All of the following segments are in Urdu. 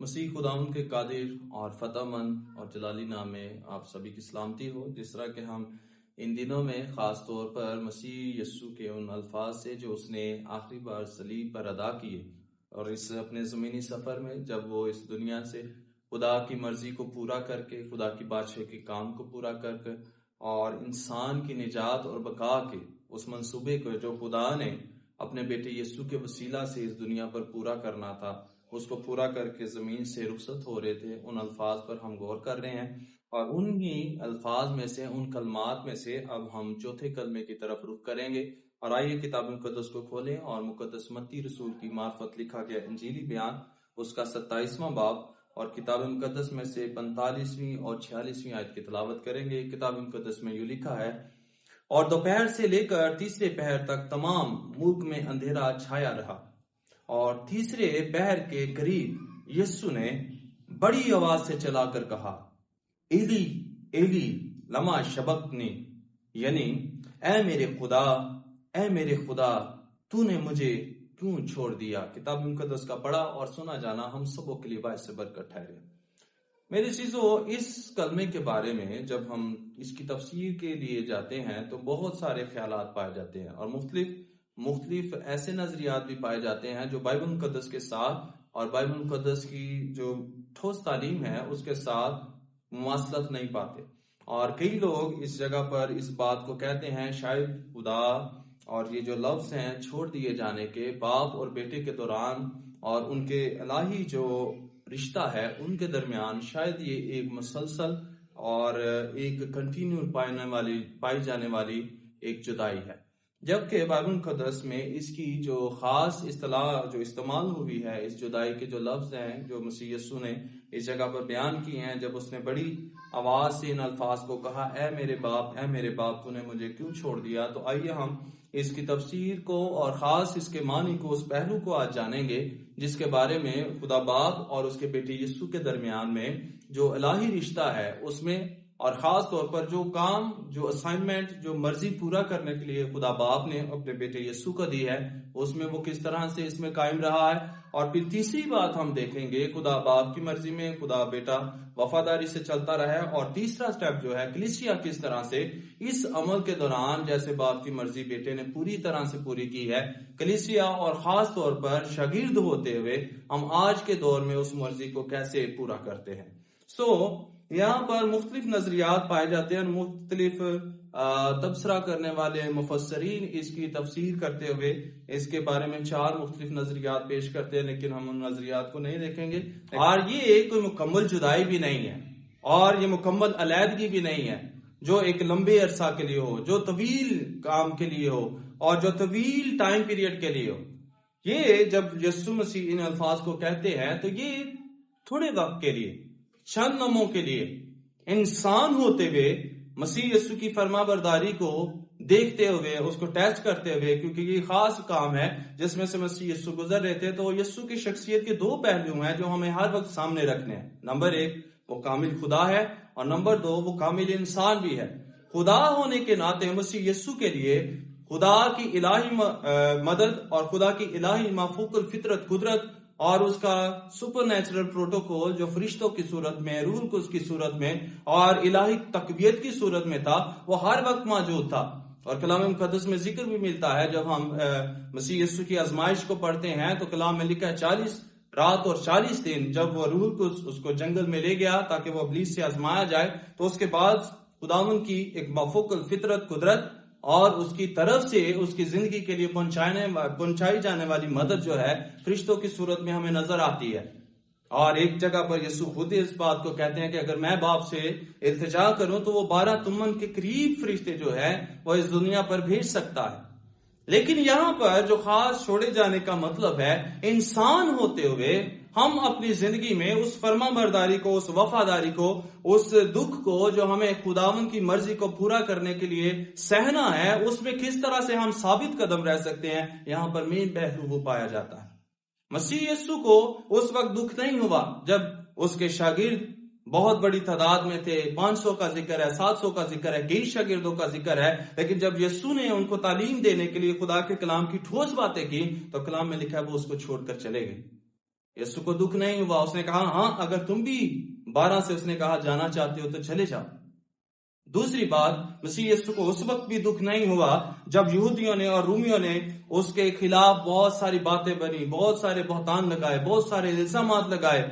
مسیح خداوند کے قادر اور فتح مند اور جلالی نام میں آپ سبھی کی سلامتی ہو۔ جس طرح کہ ہم ان دنوں میں خاص طور پر مسیح یسوع کے ان الفاظ سے جو اس نے آخری بار صلیب پر ادا کیے اور اس اپنے زمینی سفر میں جب وہ اس دنیا سے خدا کی مرضی کو پورا کر کے، خدا کی بادشاہی کے کام کو پورا کر کے اور انسان کی نجات اور بقا کے اس منصوبے کو جو خدا نے اپنے بیٹے یسوع کے وسیلہ سے اس دنیا پر پورا کرنا تھا، اس کو پورا کر کے زمین سے رخصت ہو رہے تھے، ان الفاظ پر ہم غور کر رہے ہیں۔ اور انہی الفاظ میں سے، ان کلمات میں سے اب ہم چوتھے کلمے کی طرف رخ کریں گے۔ اور آئیے کتاب مقدس کو کھولیں اور مقدس متی رسول کی معرفت لکھا گیا انجیلی بیان اس کا 27واں باب اور کتاب مقدس میں سے 45ویں اور 46ویں آیت کی تلاوت کریں گے۔ کتاب مقدس میں یوں لکھا ہے: اور دوپہر سے لے کر تیسرے پہر تک تمام ملک میں اندھیرا چھایا رہا، اور تیسرے پہر کے قریب یسوع نے بڑی آواز سے چلا کر کہا: ایلی ایلی لما شبقتنی، یعنی اے میرے خدا تو نے مجھے کیوں چھوڑ دیا۔ کتاب مقدس کا پڑھا اور سنا جانا ہم سبوں کے لیے باعث برکت ٹھہرے۔ میرے عزیزو، اس کلمے کے بارے میں جب ہم اس کی تفسیر کے لیے جاتے ہیں تو بہت سارے خیالات پائے جاتے ہیں اور مختلف ایسے نظریات بھی پائے جاتے ہیں جو بائبل مقدس کے ساتھ اور بائبل مقدس کی جو ٹھوس تعلیم ہے اس کے ساتھ مماثلت نہیں پاتے۔ اور کئی لوگ اس جگہ پر اس بات کو کہتے ہیں شاید خدا اور یہ جو لفظ ہیں چھوڑ دیے جانے کے، باپ اور بیٹے کے دوران اور ان کے الہی جو رشتہ ہے ان کے درمیان شاید یہ ایک مسلسل اور ایک کنٹینیو پائی جانے والی ایک جدائی ہے، جبکہ بائبل مقدس میں اس کی جو خاص اصطلاح جو استعمال ہوئی ہے، اس جدائی کے جو لفظ ہیں جو مسیح یسوع نے اس جگہ پر بیان کی ہیں، جب اس نے بڑی آواز سے ان الفاظ کو کہا: اے میرے باپ تو نے مجھے کیوں چھوڑ دیا۔ تو آئیے ہم اس کی تفسیر کو اور خاص اس کے معنی کو، اس پہلو کو آج جانیں گے جس کے بارے میں خدا باپ اور اس کے بیٹے یسوع کے درمیان میں جو الہی رشتہ ہے اس میں، اور خاص طور پر جو کام، جو اسائنمنٹ، جو مرضی پورا کرنے کے لیے خدا باپ نے اپنے بیٹے یسوع کو دی ہے، اس میں وہ کس طرح سے اس میں قائم رہا ہے۔ اور پھر تیسری بات ہم دیکھیں گے خدا باپ کی مرضی میں خدا بیٹا وفاداری سے چلتا رہا ہے، اور تیسرا سٹیپ جو ہے کلیسیا کس طرح سے اس عمل کے دوران جیسے باپ کی مرضی بیٹے نے پوری طرح سے پوری کی ہے، کلیسیا اور خاص طور پر شاگرد ہوتے ہوئے ہم آج کے دور میں اس مرضی کو کیسے پورا کرتے ہیں۔ یہاں پر مختلف نظریات پائے جاتے ہیں، مختلف تبصرہ کرنے والے مفسرین اس کی تفسیر کرتے ہوئے اس کے بارے میں 4 مختلف نظریات پیش کرتے ہیں، لیکن ہم ان نظریات کو نہیں دیکھیں گے۔ اور یہ کوئی مکمل جدائی بھی نہیں ہے اور یہ مکمل علیحدگی بھی نہیں ہے جو ایک لمبے عرصہ کے لیے ہو، جو طویل کام کے لیے ہو اور جو طویل ٹائم پیریڈ کے لیے ہو۔ یہ جب یسوع مسیح ان الفاظ کو کہتے ہیں تو یہ تھوڑے وقت کے لیے، چند لمحوں کے لیے انسان ہوتے ہوئے مسیح یسوع کی فرما برداری کو دیکھتے ہوئے، اس کو ٹیسٹ کرتے ہوئے، کیونکہ یہ خاص کام ہے جس میں سے مسیح یسوع گزر رہے تھے۔ تو یسوع کی شخصیت کے 2 پہلو ہیں جو ہمیں ہر وقت سامنے رکھنے ہیں۔ نمبر 1 وہ کامل خدا ہے، اور نمبر 2 وہ کامل انسان بھی ہے۔ خدا ہونے کے ناطے مسیح یسوع کے لیے خدا کی الہی مدد اور خدا کی الہی مافوق الفطرت قدرت اور اس کا سپر نیچرل پروٹوکول جو فرشتوں کی صورت میں، روح القدس کی صورت میں اور الہی تقویت کی صورت میں تھا، وہ ہر وقت موجود تھا۔ اور کلام مقدس میں ذکر بھی ملتا ہے، جب ہم مسیح یسوع کی آزمائش کو پڑھتے ہیں تو کلام میں لکھا ہے 40 رات اور 40 دن جب وہ روح القدس اس کو جنگل میں لے گیا تاکہ وہ ابلیس سے آزمایا جائے، تو اس کے بعد خداوند کی ایک مافوق الفطرت قدرت اور اس کی طرف سے اس کی زندگی کے لیے پہنچائی جانے والی مدد جو ہے فرشتوں کی صورت میں ہمیں نظر آتی ہے۔ اور ایک جگہ پر یسوع خود اس بات کو کہتے ہیں کہ اگر میں باپ سے التجا کروں تو وہ 12 تمن کے قریب فرشتے جو ہے وہ اس دنیا پر بھیج سکتا ہے۔ لیکن یہاں پر جو خاص چھوڑے جانے کا مطلب ہے، انسان ہوتے ہوئے ہم اپنی زندگی میں اس فرما برداری کو، اس وفاداری کو، اس دکھ کو جو ہمیں خداوند کی مرضی کو پورا کرنے کے لیے سہنا ہے، اس میں کس طرح سے ہم ثابت قدم رہ سکتے ہیں، یہاں پر مین پہلو وہ پایا جاتا ہے۔ مسیح یسوع کو اس وقت دکھ نہیں ہوا جب اس کے شاگرد بہت بڑی تعداد میں تھے، 500 کا ذکر ہے، 700 کا ذکر ہے، کئی شاگردوں کا ذکر ہے، لیکن جب یسوع نے ان کو تعلیم دینے کے لیے خدا کے کلام کی ٹھوس باتیں کی تو کلام میں لکھا ہے وہ اس کو چھوڑ کر چلے گئے۔ یسوع کو دکھ نہیں ہوا. اس نے کہا ہاں اگر تم بھی 12 سے اس نے کہا جانا چاہتے ہو تو چلے جاؤ. دوسری بات، مسیح یسوع کو اس وقت بھی دکھ نہیں ہوا جب یہودیوں نے اور رومیوں نے اس کے خلاف بہت ساری باتیں بنی، بہت سارے بہتان لگائے، بہت سارے الزامات لگائے.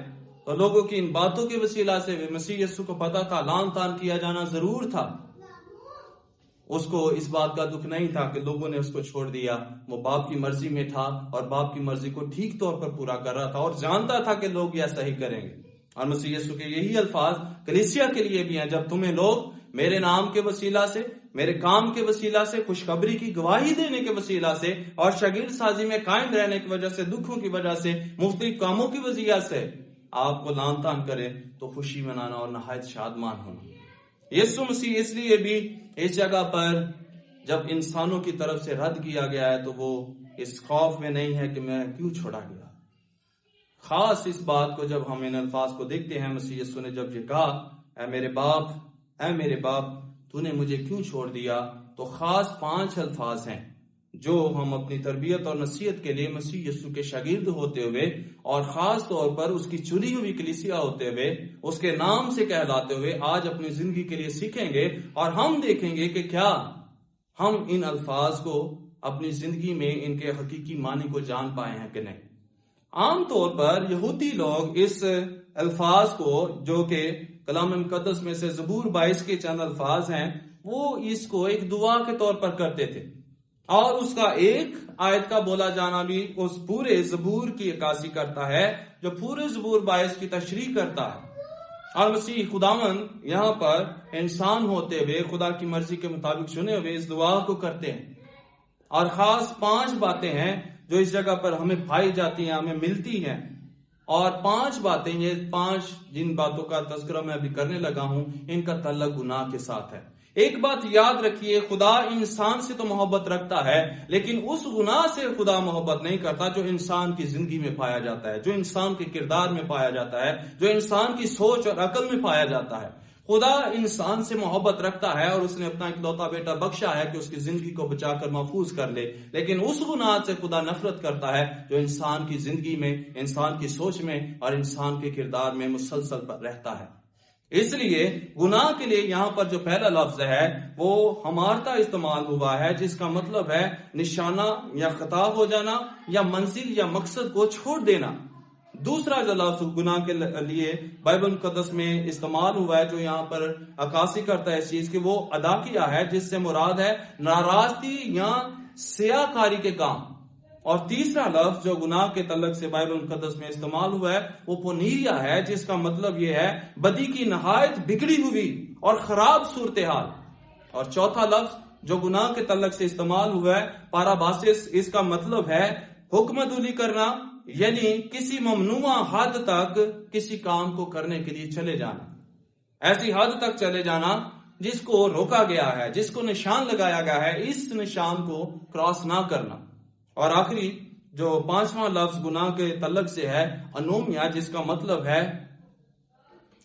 تو لوگوں کی ان باتوں کے وسیلہ سے مسیح یسوع کو پتا تھا لعن طعن کیا جانا ضرور تھا. اس کو اس بات کا دکھ نہیں تھا کہ لوگوں نے اس کو چھوڑ دیا. وہ باپ کی مرضی میں تھا اور باپ کی مرضی کو ٹھیک طور پر پورا کر رہا تھا اور جانتا تھا کہ لوگ یہ صحیح کریں گے. اور مسیح یسوع کے یہی الفاظ کلیسیا کے لیے بھی ہیں. جب تمہیں لوگ میرے نام کے وسیلہ سے، میرے کام کے وسیلہ سے، خوشخبری کی گواہی دینے کے وسیلہ سے اور شاگرد سازی میں قائم رہنے کی وجہ سے، دکھوں کی وجہ سے، مختلف کاموں کی وجہ سے آپ کو لعن طعن کرے تو خوشی منانا اور نہایت شادمان ہونا. یسوع مسیح اس لیے بھی اس جگہ پر جب انسانوں کی طرف سے رد کیا گیا ہے تو وہ اس خوف میں نہیں ہے کہ میں کیوں چھوڑا گیا. خاص اس بات کو جب ہم ان الفاظ کو دیکھتے ہیں، مسیح یسوع نے جب یہ کہا اے میرے باپ تو نے مجھے کیوں چھوڑ دیا، تو خاص 5 الفاظ ہیں جو ہم اپنی تربیت اور نصیحت کے لیے مسیح یسوع کے شاگرد ہوتے ہوئے اور خاص طور پر اس کی چنی ہوئی کلیسیا ہوتے ہوئے، اس کے نام سے کہلاتے ہوئے آج اپنی زندگی کے لیے سیکھیں گے. اور ہم دیکھیں گے کہ کیا ہم ان الفاظ کو اپنی زندگی میں ان کے حقیقی معنی کو جان پائے ہیں کہ نہیں. عام طور پر یہودی لوگ اس الفاظ کو جو کہ کلام مقدس میں سے زبور 22 کے چند الفاظ ہیں، وہ اس کو ایک دعا کے طور پر کرتے تھے اور اس کا ایک آیت کا بولا جانا بھی اس پورے زبور کی عکاسی کرتا ہے جو پورے زبور 22 کی تشریح کرتا ہے. اور مسیح خداوند یہاں پر انسان ہوتے ہوئے خدا کی مرضی کے مطابق چنے ہوئے اس دعا کو کرتے ہیں. اور خاص 5 باتیں ہیں جو اس جگہ پر ہمیں پائی جاتی ہیں، ہمیں ملتی ہیں. اور 5 باتیں، یہ 5 جن باتوں کا تذکرہ میں ابھی کرنے لگا ہوں، ان کا تعلق گناہ کے ساتھ ہے. ایک بات یاد رکھیے، خدا انسان سے تو محبت رکھتا ہے لیکن اس گناہ سے خدا محبت نہیں کرتا جو انسان کی زندگی میں پایا جاتا ہے، جو انسان کے کردار میں پایا جاتا ہے، جو انسان کی سوچ اور عقل میں پایا جاتا ہے. خدا انسان سے محبت رکھتا ہے اور اس نے اپنا اکلوتا بیٹا بخشا ہے کہ اس کی زندگی کو بچا کر محفوظ کر لے. لیکن اس گناہ سے خدا نفرت کرتا ہے جو انسان کی زندگی میں، انسان کی سوچ میں اور انسان کے کردار میں مسلسل رہتا ہے. اس لیے گناہ کے لیے یہاں پر جو پہلا لفظ ہے وہ ہمارتا استعمال ہوا ہے، جس کا مطلب ہے نشانہ یا خطا ہو جانا یا منزل یا مقصد کو چھوڑ دینا. دوسرا جو لفظ گناہ کے لیے بائبل مقدس میں استعمال ہوا ہے جو یہاں پر عکاسی کرتا ہے اس چیز کی، وہ ادا کیا ہے، جس سے مراد ہے ناراضگی یا سیاہ کاری کے کام. اور تیسرا لفظ جو گناہ کے تعلق سے بائبل مقدس میں استعمال ہوا ہے وہ پونیریا ہے، جس کا مطلب یہ ہے بدی کی نہایت بگڑی ہوئی اور خراب صورتحال. اور چوتھا لفظ جو گناہ کے تعلق سے استعمال ہوا ہے پاراباسس، اس کا مطلب ہے حکم عدولی کرنا، یعنی کسی ممنوع حد تک کسی کام کو کرنے کے لیے چلے جانا، ایسی حد تک چلے جانا جس کو روکا گیا ہے، جس کو نشان لگایا گیا ہے، اس نشان کو کراس نہ کرنا. اور آخری جو 5واں لفظ گناہ کے تعلق سے ہے انومیا، جس کا مطلب ہے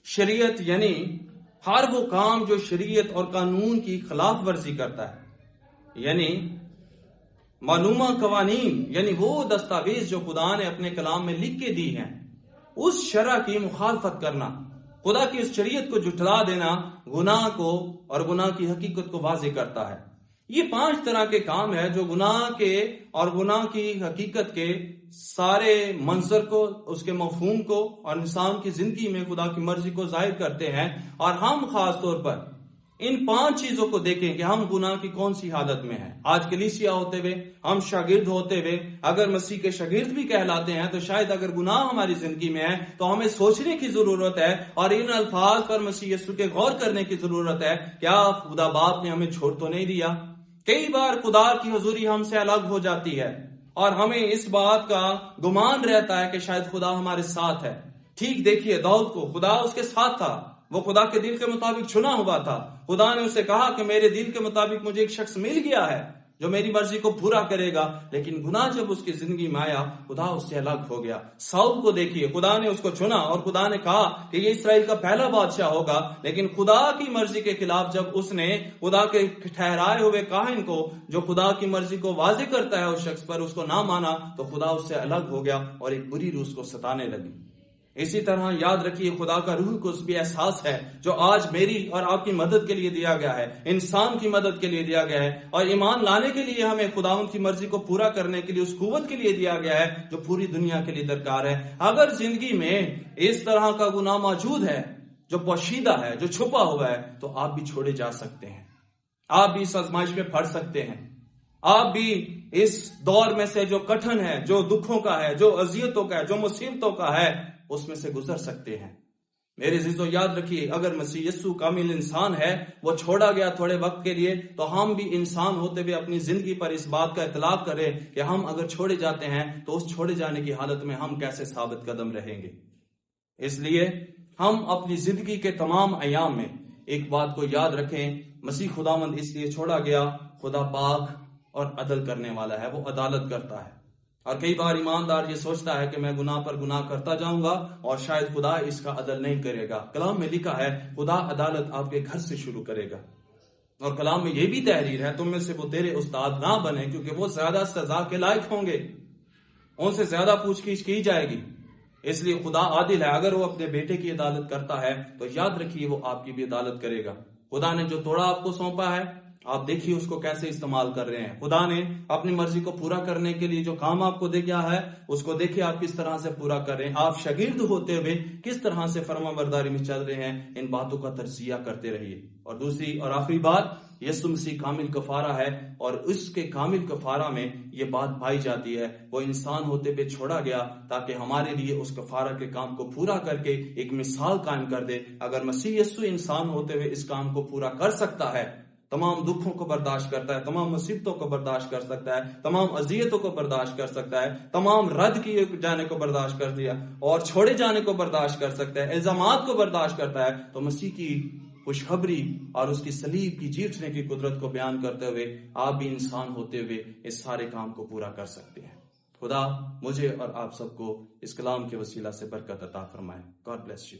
شریعت، یعنی ہر وہ کام جو شریعت اور قانون کی خلاف ورزی کرتا ہے، یعنی معلومہ قوانین، یعنی وہ دستاویز جو خدا نے اپنے کلام میں لکھ کے دی ہیں، اس شرع کی مخالفت کرنا، خدا کی اس شریعت کو جھٹلا دینا گناہ کو اور گناہ کی حقیقت کو واضح کرتا ہے. یہ 5 طرح کے کام ہے جو گناہ کے اور گناہ کی حقیقت کے سارے منظر کو، اس کے مفہوم کو اور انسان کی زندگی میں خدا کی مرضی کو ظاہر کرتے ہیں. اور ہم خاص طور پر ان 5 چیزوں کو دیکھیں کہ ہم گناہ کی کون سی حالت میں ہیں. آج کلیسیا ہوتے ہوئے، ہم شاگرد ہوتے ہوئے، اگر مسیح کے شاگرد بھی کہلاتے ہیں تو شاید اگر گناہ ہماری زندگی میں ہے تو ہمیں سوچنے کی ضرورت ہے اور ان الفاظ پر مسیح یسوع کے غور کرنے کی ضرورت ہے. کیا خدا باپ نے ہمیں چھوڑ تو نہیں دیا؟ کئی بار خدا کی حضوری ہم سے الگ ہو جاتی ہے اور ہمیں اس بات کا گمان رہتا ہے کہ شاید خدا ہمارے ساتھ ہے. ٹھیک دیکھیے، داؤد کو خدا اس کے ساتھ تھا، وہ خدا کے دل کے مطابق چنا ہوا تھا. خدا نے اسے کہا کہ میرے دل کے مطابق مجھے ایک شخص مل گیا ہے جو میری مرضی کو پورا کرے گا. لیکن گناہ جب اس کی زندگی میں آیا خدا اس سے الگ ہو گیا. ساؤل کو دیکھیے, خدا نے اس کو چنا اور خدا نے کہا کہ یہ اسرائیل کا پہلا بادشاہ ہوگا, لیکن خدا کی مرضی کے خلاف جب اس نے خدا کے ٹھہرائے ہوئے کاہن کو, جو خدا کی مرضی کو واضح کرتا ہے اس شخص پر, اس کو نہ مانا تو خدا اس سے الگ ہو گیا اور ایک بری روح اس کو ستانے لگی. اسی طرح یاد رکھیے خدا کا روح کو اس بھی احساس ہے جو آج میری اور آپ کی مدد کے لیے دیا گیا ہے, انسان کی مدد کے لیے دیا گیا ہے, اور ایمان لانے کے لیے ہمیں خداوند کی مرضی کو پورا کرنے کے لیے اس قوت کے لیے دیا گیا ہے جو پوری دنیا کے لیے درکار ہے. اگر زندگی میں اس طرح کا گناہ موجود ہے جو پوشیدہ ہے, جو چھپا ہوا ہے, تو آپ بھی چھوڑے جا سکتے ہیں, آپ بھی اس آزمائش میں پڑ سکتے ہیں, آپ بھی اس دور میں سے جو کٹھن ہے, جو دکھوں کا ہے, جو اذیتوں کا ہے, جو مصیبتوں کا ہے, اس میں سے گزر سکتے ہیں. میرے عزیزو یاد رکھیے, اگر مسیح یسوع کامل انسان ہے, وہ چھوڑا گیا تھوڑے وقت کے لیے, تو ہم بھی انسان ہوتے ہوئے اپنی زندگی پر اس بات کا اطلاق کریں کہ ہم اگر چھوڑے جاتے ہیں تو اس چھوڑے جانے کی حالت میں ہم کیسے ثابت قدم رہیں گے. اس لیے ہم اپنی زندگی کے تمام ایام میں ایک بات کو یاد رکھیں, مسیح خداوند اس لیے چھوڑا گیا, خدا پاک اور عدل کرنے والا ہے, وہ عدالت کرتا ہے. اور کئی بار ایماندار یہ سوچتا ہے کہ میں گناہ پر گناہ کرتا جاؤں گا اور شاید خدا اس کا عدل نہیں کرے گا. کلام میں لکھا ہے خدا عدالت آپ کے گھر سے شروع کرے گا, اور کلام میں یہ بھی تحریر ہے تم میں سے وہ تیرے استاد نہ بنے کیونکہ وہ زیادہ سزا کے لائق ہوں گے, ان سے زیادہ پوچھ گچھ کی جائے گی. اس لیے خدا عادل ہے, اگر وہ اپنے بیٹے کی عدالت کرتا ہے تو یاد رکھیے وہ آپ کی بھی عدالت کرے گا. خدا نے جو توڑا آپ کو سونپا ہے, آپ دیکھیے اس کو کیسے استعمال کر رہے ہیں. خدا نے اپنی مرضی کو پورا کرنے کے لیے جو کام آپ کو دے گیا ہے اس کو دیکھیے آپ کس طرح سے پورا کر رہے ہیں. آپ شاگرد ہوتے ہوئے کس طرح سے فرما برداری میں چل رہے ہیں, ان باتوں کا تجزیہ کرتے رہیے. اور دوسری اور آخری بات, یسوع مسیح کامل کفارہ ہے, اور اس کے کامل کفارہ میں یہ بات پائی جاتی ہے وہ انسان ہوتے پہ چھوڑا گیا تاکہ ہمارے لیے اس کفارہ کے کام کو پورا کر کے ایک مثال قائم کر دے. اگر مسیح یسوع انسان ہوتے ہوئے اس کام کو پورا کر سکتا ہے, تمام دکھوں کو برداشت کرتا ہے, تمام مصیبتوں کو برداشت کر سکتا ہے, تمام اذیتوں کو برداشت کر سکتا ہے, تمام رد کیے جانے کو برداشت کر دیا اور چھوڑے جانے کو برداشت کر سکتا ہے, الزامات کو برداشت کرتا ہے, تو مسیح کی خوشخبری اور اس کی صلیب کی جیتنے کی قدرت کو بیان کرتے ہوئے آپ بھی انسان ہوتے ہوئے اس سارے کام کو پورا کر سکتے ہیں. خدا مجھے اور آپ سب کو اس کلام کے وسیلہ سے برکت عطا فرمائے. God bless you.